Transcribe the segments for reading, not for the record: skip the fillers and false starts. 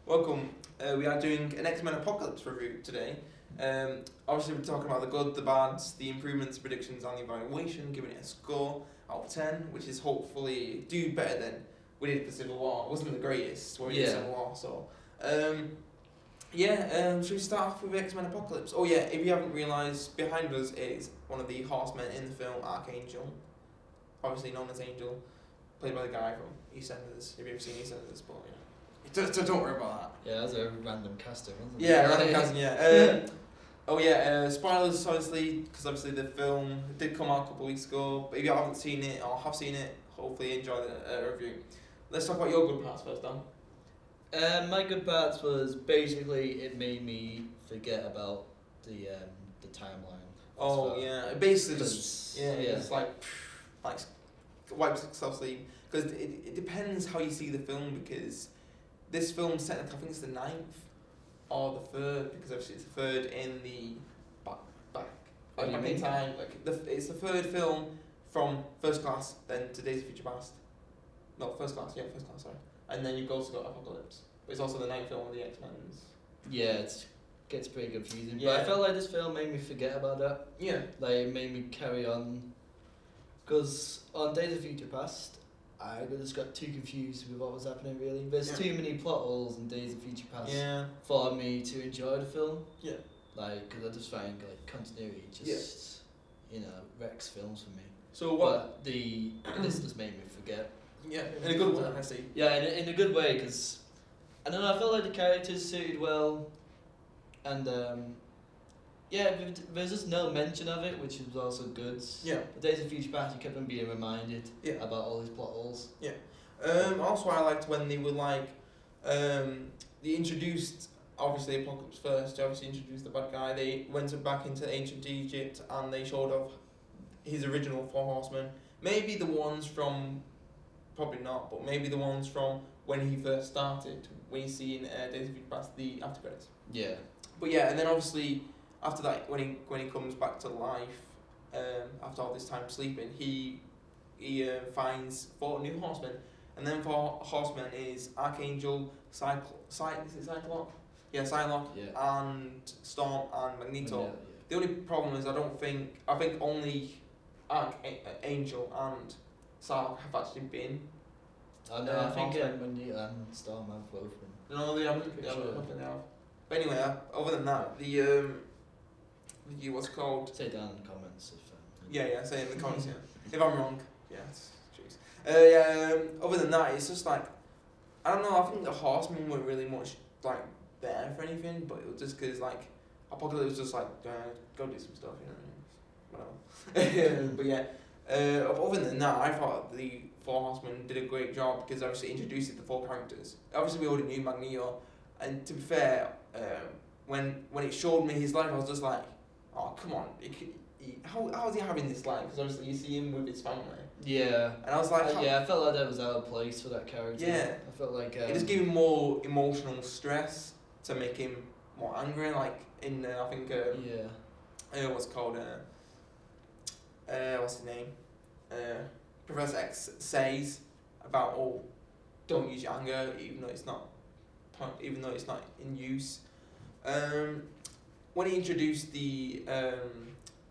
Welcome. We are doing an X-Men Apocalypse review today. Obviously, we're talking about the good, the bad, the improvements, predictions, and the evaluation, giving it a score out of 10, which is hopefully do better than we did for Civil War. It wasn't the greatest when we did Civil War, so. Should we start off with X-Men Apocalypse? Oh yeah, if you haven't realised, behind us is one of the horsemen in the film, Archangel. Obviously known as Angel, played by the guy from EastEnders. Have you ever seen EastEnders? But don't worry about that. Yeah, that's a random casting, wasn't it? Yeah, random casting. Yeah. Spoilers, obviously, because obviously the film did come out a couple of weeks ago. But if you haven't seen it or have seen it, hopefully enjoy the review. Let's talk about your good parts first, Dan. My good parts was basically it made me forget about the timeline. Oh yeah, it basically just it's like wipes itself sleep because it depends how you see the film because this film's technically I think it's the 9th or the 3rd because obviously it's the 3rd in the back in time it's the 3rd film from First Class then to Days of Future Past. Not First Class, sorry. And then you've also got Apocalypse. But it's also the 9th film of the X-Men's. Yeah, it gets pretty confusing. Yeah. But I felt like this film made me forget about that. Yeah. Like, it made me carry on. Because on Days of Future Past, I just got too confused with what was happening, really. There's too many plot holes in Days of Future Past for me to enjoy the film. Yeah. Like, because I just find, like, continuity just, wrecks films for me. So what? But this just made me forget. Yeah, in a good way, I see. Yeah, in a good way, because I don't know, I felt like the characters suited well, and there's just no mention of it, which was also good. Yeah. The Days of Future Past, you kept on being reminded about all these plot holes. Yeah. Also, I liked when they were like, they introduced obviously Apocalypse first. They obviously introduced the bad guy. They went back into ancient Egypt and they showed off his original 4 horsemen. Maybe the ones from. Probably not, but maybe the ones from when he first started, when you see in Days of Future Past, the after credits. Yeah. But yeah, and then obviously after that, when he comes back to life, after all this time sleeping, he finds 4 new horsemen, and then 4 horsemen is Archangel, Psylocke? Yeah, Psylocke, and Storm and Magneto. The only problem is I think only Archangel and Psylocke have actually been. I know. I think Magneto and Storm have both been. No, they haven't. They have. But anyway, other than that, the what's it called? Say down in the comments if. Say in the comments. If I'm wrong, jeez. Other than that, it's just like I don't know. I think the Horsemen weren't really much like there for anything, but it was just because like Apocalypse was just like go do some stuff, whatever. But yeah. Other than that, I thought the 4 Horsemen did a great job because obviously introduced the 4 characters. Obviously, we already knew Magneto, and to be fair, when it showed me his life, I was just like, oh come on, how is he having this life? Because obviously you see him with his family. Yeah. And I was like, I felt like that was out of place for that character. Yeah. I felt like it just gave him more emotional stress to make him more angry. Like in I think what's it called what's his name? Professor X says about don't use your anger even though it's not in use. When he introduced the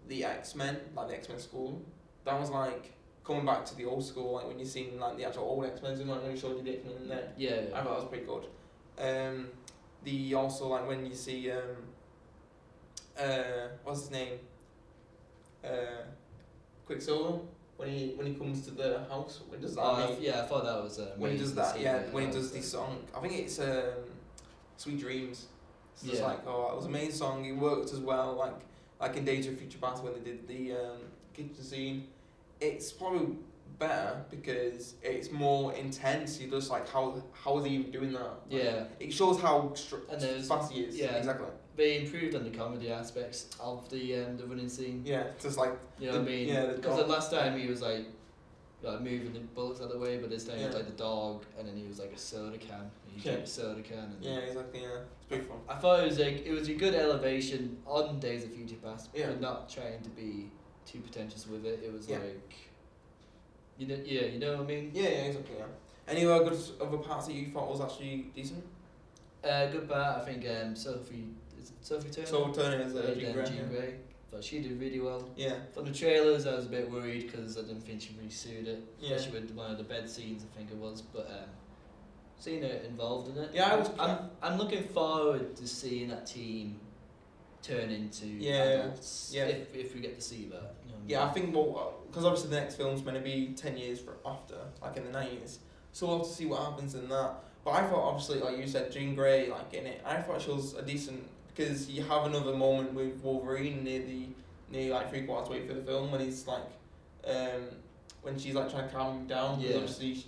X-Men, like the X-Men school, that was like coming back to the old school, like when you seen like the actual old X-Men and like when he showed you the X-Men in there. Yeah. I thought that was pretty good. The also like when you see what's his name? Quicksilver when he comes to the house when does that I thought that was when he does that when he does the song I think it's Sweet Dreams. It's just like it was an amazing song. It worked as well like in Days of Future Past when they did the kitchen scene. It's probably better because it's more intense. You just like how is he even doing that? It shows how fast he is. Exactly. They improved on the comedy aspects of the running scene. Yeah, just like what I mean. Yeah, because the last time he was like moving the bullets out of the way, but this time he was like the dog, and then he was like a soda can. He drank a soda can. And exactly. Yeah, it's pretty fun. I thought it was a good elevation on Days of Future Past, but not trying to be too pretentious with it. It was like, you know what I mean? Yeah, exactly. Yeah. Any other parts that you thought was actually decent? Good part. I think Sophie Turner. So Turner is Jean Grey. But she did really well. Yeah. From the trailers, I was a bit worried because I didn't think she really suited it, Yeah. especially with one of the bed scenes. I think it was, but seeing her involved in it. Yeah, I'm looking forward to seeing that team turn into adults. Yeah. If we get to see that. You know, yeah, I think because obviously the next film's going to be 10 years after, like in the 90s. So we'll have to see what happens in that. But I thought, obviously, like you said, Jean Grey, like in it, I thought she was a decent, because you have another moment with Wolverine near like 3/4 way through the film when he's like, when she's like trying to calm him down. Yeah. Obviously,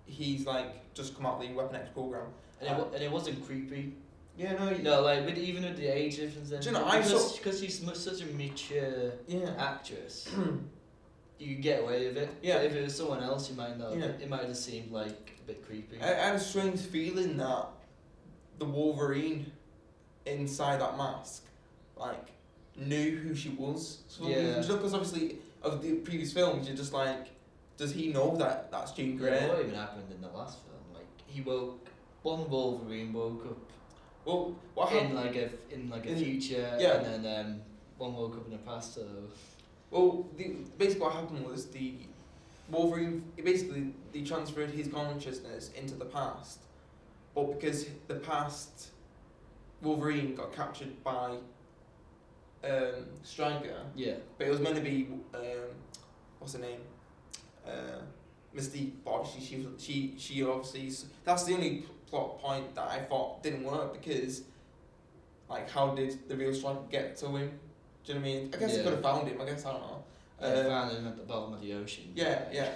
he's like just come out of the Weapon X program. And it wasn't creepy. Yeah, no. No, like even with the age difference, then Do you know, because she's such a mature Yeah. actress, you get away with it. Yeah. But if it was someone else, you might not. Yeah. It might have seemed like a bit creepy. I had a strange feeling that the Wolverine inside that mask, like, knew who she was. So because obviously of the previous films, you're just like, does he know that that's Jean Grey? Yeah, what even happened in the last film? Like one Wolverine woke up. Well, what happened? In a future, yeah. and then one woke up in the past. So. Well, basically what happened was the Wolverine, basically they transferred his consciousness into the past, but because the past Wolverine got captured by Stryker, yeah, but it was meant to be what's her name, Mystique, but obviously she obviously, that's the only plot point that I thought didn't work, because like how did the real Stryker get to him? Do you know what I mean? I guess he could have found him. I guess I don't know. Found him at the bottom of the ocean. Yeah, yeah.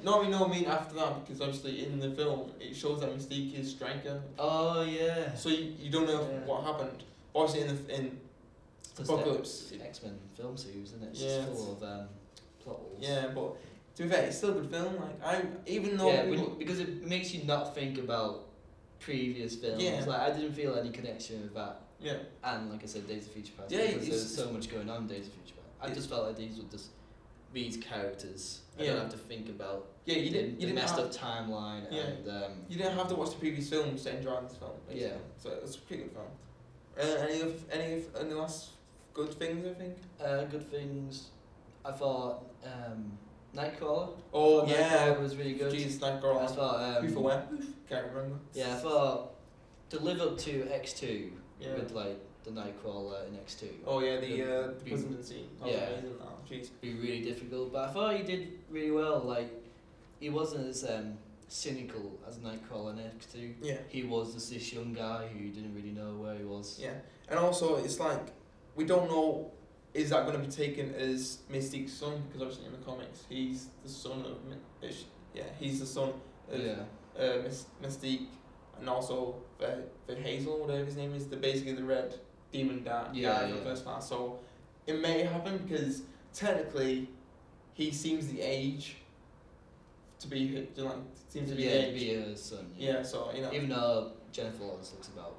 No, I mean after that, because obviously in the film it shows that Mystique is Stryker. Oh yeah. So you don't know what happened. Obviously in Apocalypse, X-Men film series, isn't it? It's Yeah, just full of plot holes. Yeah, but to be fair, it's still a good film. Like even though because it makes you not think about previous films. Yeah. Like I didn't feel any connection with that. Yeah. And like I said, Days of Future Past. Yeah, because there's so much going on in Days of Future Past. I just felt like these were just these characters. I don't have to think about. Yeah, you didn't messed have up timeline. Yeah. And you didn't have to watch the previous films to enjoy this film. Basically. Yeah. So it's a pretty good film. Any last good things? I think. Good things. I thought Nightcrawler. Oh Nightcrawler was really good. Jeez, Nightcrawler. I thought Who for where? Can't remember. Yeah, I thought to live up to X2 Yeah. with like the Nightcrawler in X2. Oh yeah, the prison scene. That was amazing. Oh, jeez. Be really difficult, but I thought he did really well. Like he wasn't as cynical as Nightcrawler in X2. Yeah. He was just this young guy who didn't really know where he was. Yeah, and also it's like we don't know, is that going to be taken as Mystique's son, because obviously in the comics he's the son of he's the son of Mystique, and also the Hazel, whatever his name is, basically the red demon guy from the first class. So it may happen, because technically he seems the age to be be her son. Yeah, so you know. Even though Jennifer Lawrence looks about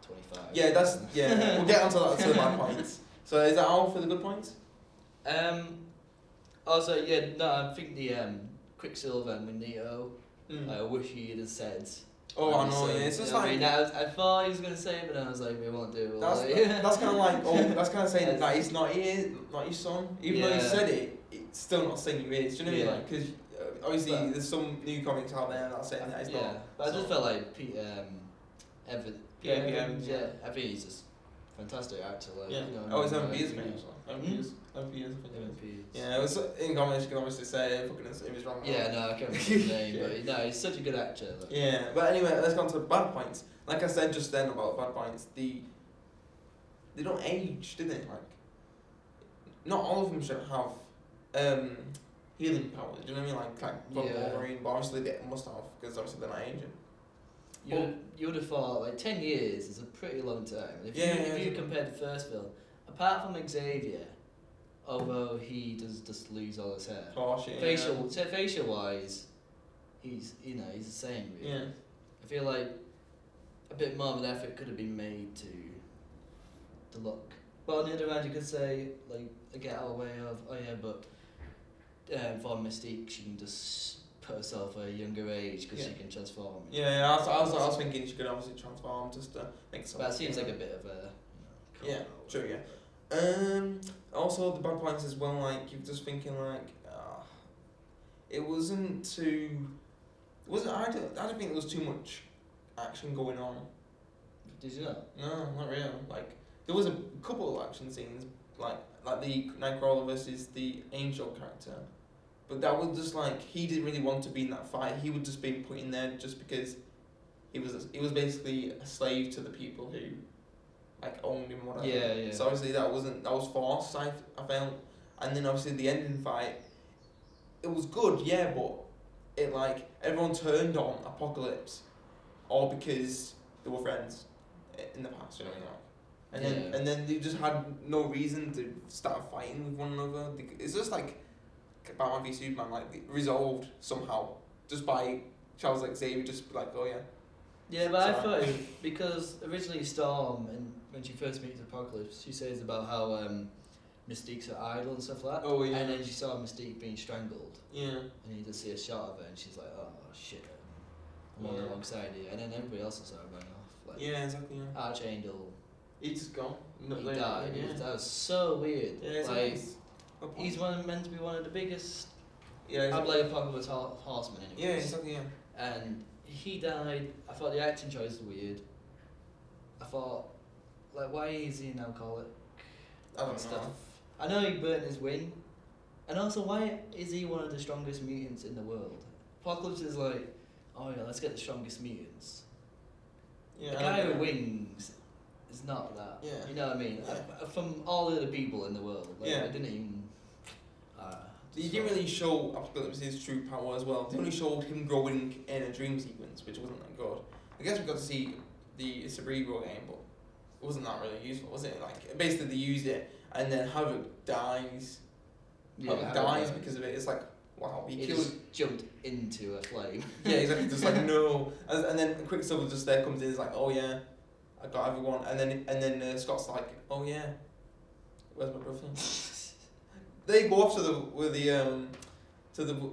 25. Yeah, we'll get onto that to my points. So is that all for the good points? Also, I think the Quicksilver and Magneto. I wish he had said. Oh, I know. It's just like I thought he was gonna say it, but then I was like, we won't do it. That's kind of like that's kind of saying that he's not your son, even though he said it. It's still not saying you is. Do you know what I mean? Because obviously there's some new comics out there that are saying that he's not. But I just felt like Evans. Evans. Yeah, I think he's just fantastic actor. Like, yeah. You know, Oh, it's MVP as well. MVP. Yeah, it was in comments. You can obviously say it was wrong. Yeah, no, I can't remember his name, but no, he's such a good actor. Like. Yeah, but anyway, let's go on to the bad points. Like I said just then about bad points, they don't age, do they? Like, not all of them should have healing powers. Do you know what I mean? Like Wolverine, but obviously they must have, because obviously they're not aging. You would have thought like 10 years is a pretty long time. If you compare the first film, apart from Xavier, although he does just lose all his hair, facial wise, he's the same. Really. Yeah. I feel like a bit more of an effort could have been made to look. But on the other hand, you could say like get out of the way of but for Mystique, she can just put herself at a younger age because she can transform. Yeah, I was thinking she could obviously transform just to make something. But it seems like a bit of a. True. Also the bad points as well. Like you're just thinking like, it wasn't too. It wasn't. I don't think there was too much action going on. Did you not? No, not really. Like there was a couple of action scenes, like the Nightcrawler versus the Angel character, but that was just like he didn't really want to be in that fight. He would just be put in there just because he was basically a slave to the people who like owned him, whatever. Yeah. So obviously that was forced. I felt, and then obviously the ending fight, it was good, but it like everyone turned on Apocalypse, all because they were friends in the past, you know. And then they just had no reason to start fighting with one another. It's just like Batman v Superman, like resolved somehow just by Charles Xavier just like, oh yeah. Yeah, but I thought because originally Storm, and when she first meets Apocalypse, she says about how Mystique's her idol and stuff like that. Oh yeah. And then she saw Mystique being strangled. Yeah. And you just see a shot of her, and she's like, oh shit, I'm on the wrong side here. And then everybody else is running off. Like, exactly. Yeah. Archangel. He's just gone. He died. Yeah. That was so weird. Yeah, like, he's meant to be one of the biggest. Yeah. I'd like Apocalypse horsemen anyway. Yeah, exactly. Yeah. And he died. I thought the acting choice was weird. I thought, like, why is he an alcoholic? I don't stuff. know. I know he burnt his wing, and also why is he one of the strongest mutants in the world? Apocalypse is like, oh yeah, let's get the strongest mutants. Yeah. The guy with wings is not that. Yeah. You know what I mean? Yeah. From all the other people in the world, like, I didn't even. They didn't really show Apocalypse's true power as well. They only showed him growing in a dream sequence, which wasn't that good. I guess we got to see the Cerebro game, but it wasn't that really useful, was it? Like basically they used it, and then Havoc dies. Havoc dies because of it. It's like, wow, he killed. Just jumped into a flame. Yeah, exactly. Just like no, and then Quicksilver just there comes in. Is like, oh yeah, I got everyone, and then Scott's like, oh yeah, where's my brother? They go off to the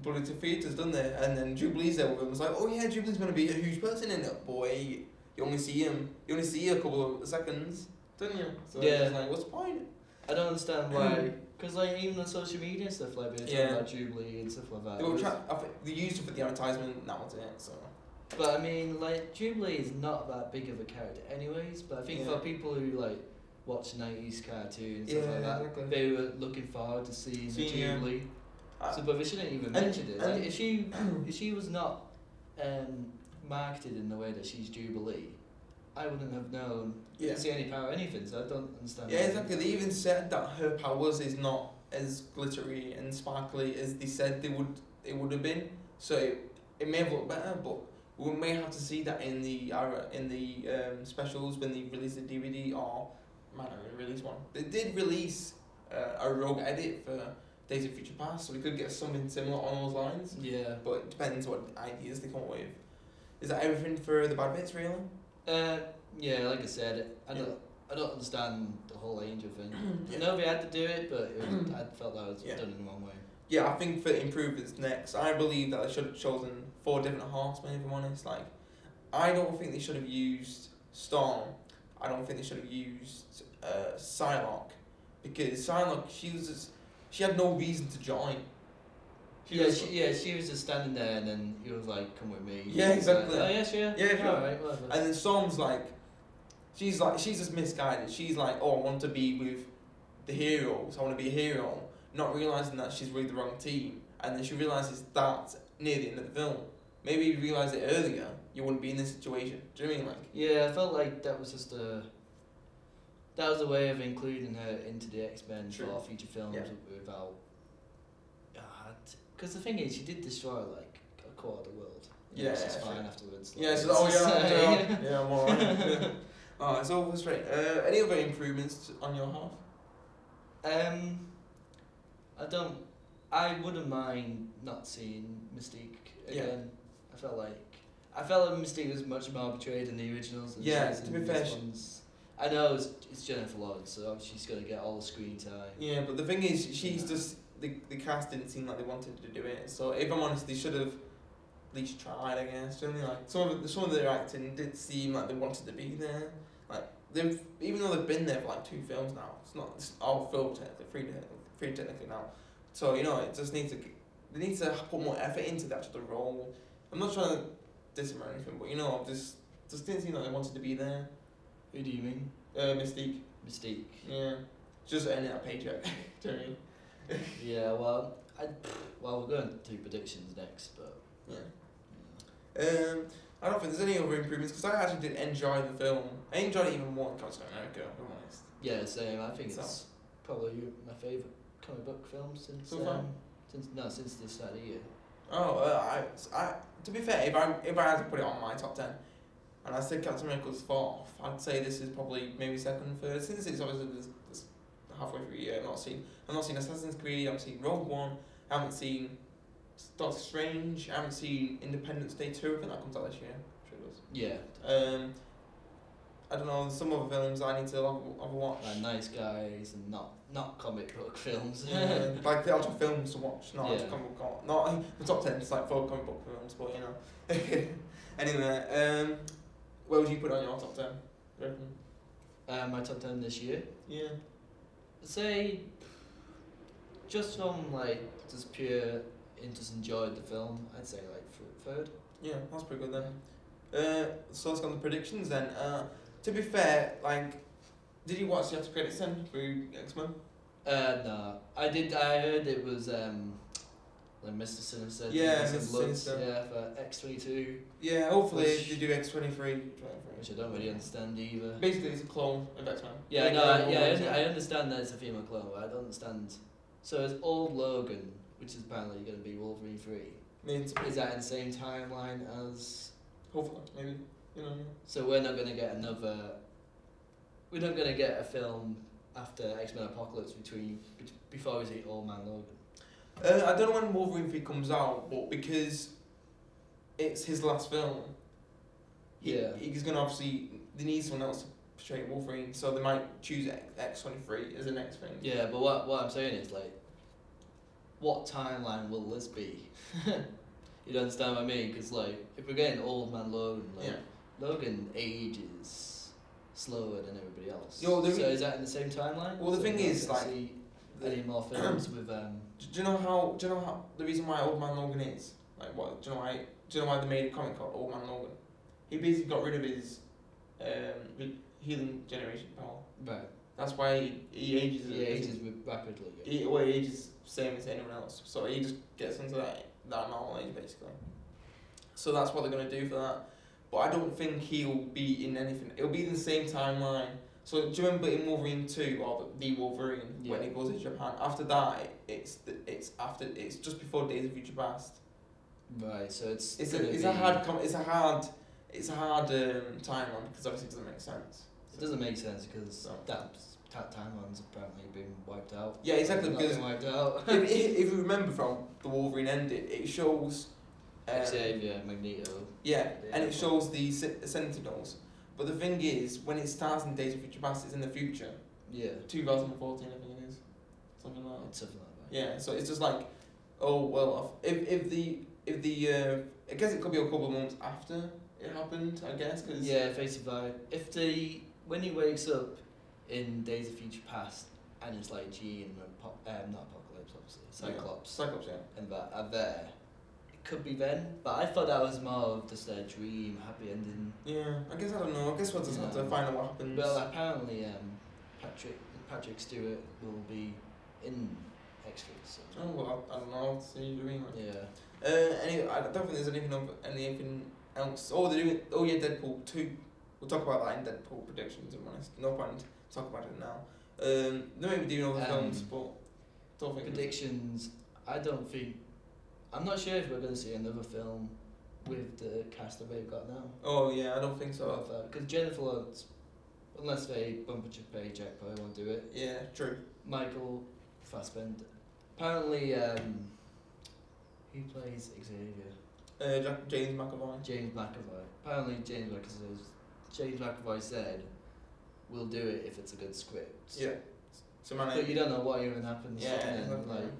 Bloody Theatres, don't they? And then Jubilee's there with him. It's like, oh yeah, Jubilee's gonna be a huge person in it, boy. You only see a couple of seconds, don't you? So it's like, what's the point? I don't understand why. Because like even on social media and stuff like that, talking about Jubilee and stuff like that. I think they used it for the advertisement. That was it. So. But I mean, like Jubilee is not that big of a character, anyways. But I think for people who like watch 90s cartoons and stuff like that, exactly. they were looking forward to seeing the Jubilee. But we shouldn't even mention it. Like, if she was not marketed in the way that she's Jubilee, I wouldn't have known. Didn't see any power or anything, so I don't understand. Yeah, exactly. They even said that her powers is not as glittery and sparkly as they said it would have been. So it may have looked better, but we may have to see that in the specials when they release the DVD or might not even release one. They did release a rogue edit for Days of Future Past, so we could get something similar on those lines. Yeah. But it depends what ideas they come up with. Is that everything for the bad bits, really? Yeah, like I said, I don't understand the whole Angel thing. I know they had to do it, but I felt that was done in the wrong way. Yeah, I think for improvements next, I believe that they should have chosen 4 different horsemen, if I'm honest. Like, I don't think they should have used Storm. I don't think they should have used Psylocke, because Psylocke, she had no reason to join. She was just standing there, and then he was like, "Come with me." Yeah, exactly. Like, oh yeah, sure. Yeah, sure. Right, whatever. And then Storm's like, she's just misguided. She's like, "Oh, I want to be with the heroes. I want to be a hero," not realizing that she's with the wrong team. And then she realizes that near the end of the film. Maybe if you realised it earlier, you wouldn't be in this situation. Do you know what I mean? Like, yeah, I felt like that was just a way of including her into the X-Men for future films without. Because the thing is, she did destroy like a quarter of the world. Yeah, she's fine afterwards. Like, yeah, I'm alright. Oh, it's all frustrating. Any other improvements on your half? I wouldn't mind not seeing Mystique again. I felt like Mystique was much more betrayed in the originals. Than to be fair, I know it's Jennifer Lawrence, so she's gonna get all the screen time. Yeah, but the thing is, she's just the cast didn't seem like they wanted to do it. So if I'm honest, they should have at least tried, I guess. Do you know what I mean? Like some of their acting did seem like they wanted to be there. Like even though they've been there for like 2 films now, it's all film technically, three technically now. So it just needs to they need to put more effort into the actual role. I'm not trying to diss them or anything, but just didn't seem like they wanted to be there. Who do you mean? Mystique. Mystique. Yeah, just earning that paycheck. Do you know what I mean? Yeah, well, we're going to predictions next, but yeah. I don't think there's any other improvements because I actually did enjoy the film. I enjoyed it even more than Captain America, if I'm honest. Yeah, same. I think it's probably my favourite comic book film since so far? since the start of the year. Oh, I to be fair, if I had to put it on my top 10, and I said Captain America's 4th, I'd say this is probably maybe 2nd, 3rd. Since it's obviously this halfway through the year, I've not seen Assassin's Creed, I haven't seen Rogue One, I haven't seen Doctor Strange, I haven't seen Independence Day 2, I think that comes out this year. I'm sure it does. Yeah. I don't know, some other films I need to have a watch. Like Nice Guys and not comic book films. Yeah, like the actual films to watch, not Yeah. actual comic book. Not the top 10 is like 4 comic book films, but Anyway, where would you put on your top 10? You reckon? My top 10 this year. Yeah. I'd say just from just pure just enjoyed the film, I'd say 3rd. Yeah, that's pretty good then. So let's go on the predictions then. To be fair, did you watch the after credits then through X-Men? No, I did. I heard it was like Mr. Sinister. Yeah, Mr. Mr. Sinister. Yeah, for X-22. Yeah, hopefully they do X-23. Which I don't really understand either. Basically, it's a clone of X-Men. Yeah, I understand that it's a female clone, but I don't understand. So it's old Logan, which is apparently going to be Wolverine 3. Is that in the same timeline as? Hopefully, maybe. So we're not going to get another. We're not going to get a film after X-Men Apocalypse before we see Old Man Logan. I don't know when Wolverine 3 comes out, but because it's his last film, he's going to obviously. They need someone else to portray Wolverine, so they might choose X-23 as the next thing. Yeah, but what I'm saying is what timeline will this be? You don't understand what I mean? Because if we're getting Old Man Logan, Logan ages slower than everybody else. So is that in the same timeline? Well, the thing is, see any more films with Do you know how the reason why Old Man Logan is? Do you know why they made a comic called Old Man Logan? He basically got rid of his healing generation power. Right. That's why he ages. He ages rapidly. He ages same as anyone else. So he just gets into that normal age basically. So that's what they're gonna do for that. But I don't think he'll be in anything. It'll be in the same timeline. So do you remember in Wolverine 2 or the Wolverine when he goes to Japan? After that, it's just before Days of Future Past. Right. So it's a hard timeline because obviously it doesn't make sense. It doesn't make sense because that timeline's apparently been wiped out. Yeah, exactly. Because wiped out. if you remember from the Wolverine ending, it shows Xavier, Magneto. Yeah, and it shows the Sentinels. But the thing is, when it starts in Days of Future Past, it's in the future. Yeah. 2014, I think it is. Something like that. Something like that. Yeah, so it's just if the I guess it could be a couple of months after it happened, I guess. Cause yeah, basically, when he wakes up in Days of Future Past, and it's Jean and not Apocalypse, obviously, Cyclops, yeah. And that are there. It could be then, but I thought that was more of just a dream, happy ending. Yeah, I guess I don't know. I guess we'll just have to find out what happens. Well, apparently, Patrick Stewart will be in extras. So. Oh well, I don't know. I'll see what you mean. Yeah. Anyway, I don't think there's anything else. Oh, they're doing. Oh yeah, Deadpool 2. We'll talk about that in Deadpool predictions. I'm honest. No point talk about it now. They may be doing other films, but don't think predictions. I'm not sure if we're going to see another film with the cast that they've got now. Oh yeah, I don't think so. Because Jennifer Lawrence, unless they bump a paycheck, probably won't do it. Yeah, true. Michael Fassbender. Apparently, who plays Xavier? James McAvoy. James McAvoy. Apparently, James McAvoy said, "We'll do it if it's a good script." Yeah. So but you don't know what even happens. Yeah. And then,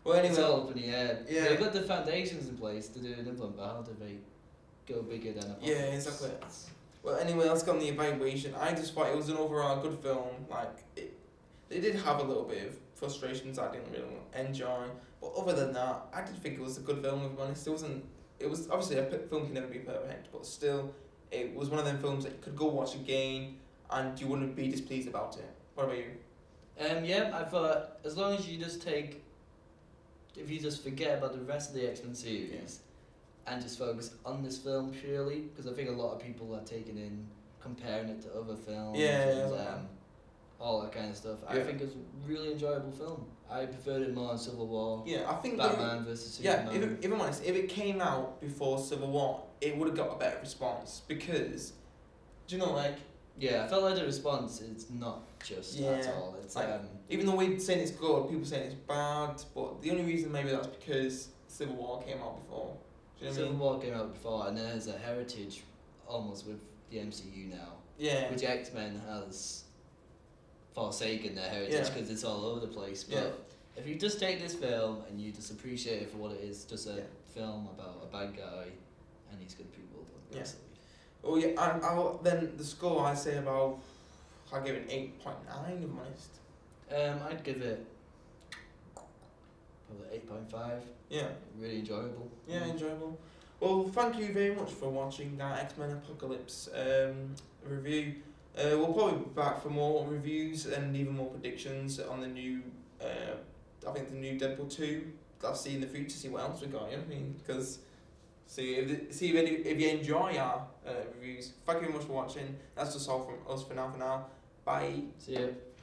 Well, anyway, it's all up in the air. Yeah. They've got the foundations in place to do an implant, but how do they go bigger than a Yeah, exactly. Well, anyway, let's go on the evaluation. I just thought it was an overall good film. Like, it did have a little bit of frustrations I didn't really enjoy, but other than that, I did think it was a good film. If I'm honest, it was obviously a film can never be perfect, but still, it was one of them films that you could go watch again and you wouldn't be displeased about it. What about you? Yeah, I thought as long as you just if you just forget about the rest of the X-Men series and just focus on this film purely, because I think a lot of people are taking in comparing it to other films and all that kind of stuff. I think it's a really enjoyable film. I preferred it more on Civil War. Yeah, I think Batman versus Superman. If I'm honest, if it came out before Civil War, it would have got a better response because, do you know, like. Yeah, I felt like the response is not just at all. It's like, even though we're saying it's good, people saying it's bad, but the only reason maybe that's because Civil War came out before. Do you know what I mean? Civil War came out before, and there's a heritage almost with the MCU now. Yeah. Which X-Men has forsaken their heritage because it's all over the place. But if you just take this film and you just appreciate it for what it is, just a film about a bad guy and these good people. Basically. Oh yeah, and then the score I say about, I give it 8.9 if I'm honest. I'd give it probably 8.5. Yeah. Really enjoyable. Yeah, enjoyable. Well, thank you very much for watching that X-Men Apocalypse review. We'll probably be back for more reviews and even more predictions on the new, I think the new Deadpool 2. I'll see in the future, see what else we got, you know what I mean? Because... if you enjoy our reviews. Thank you very much for watching. That's just all from us for now. Bye. See ya.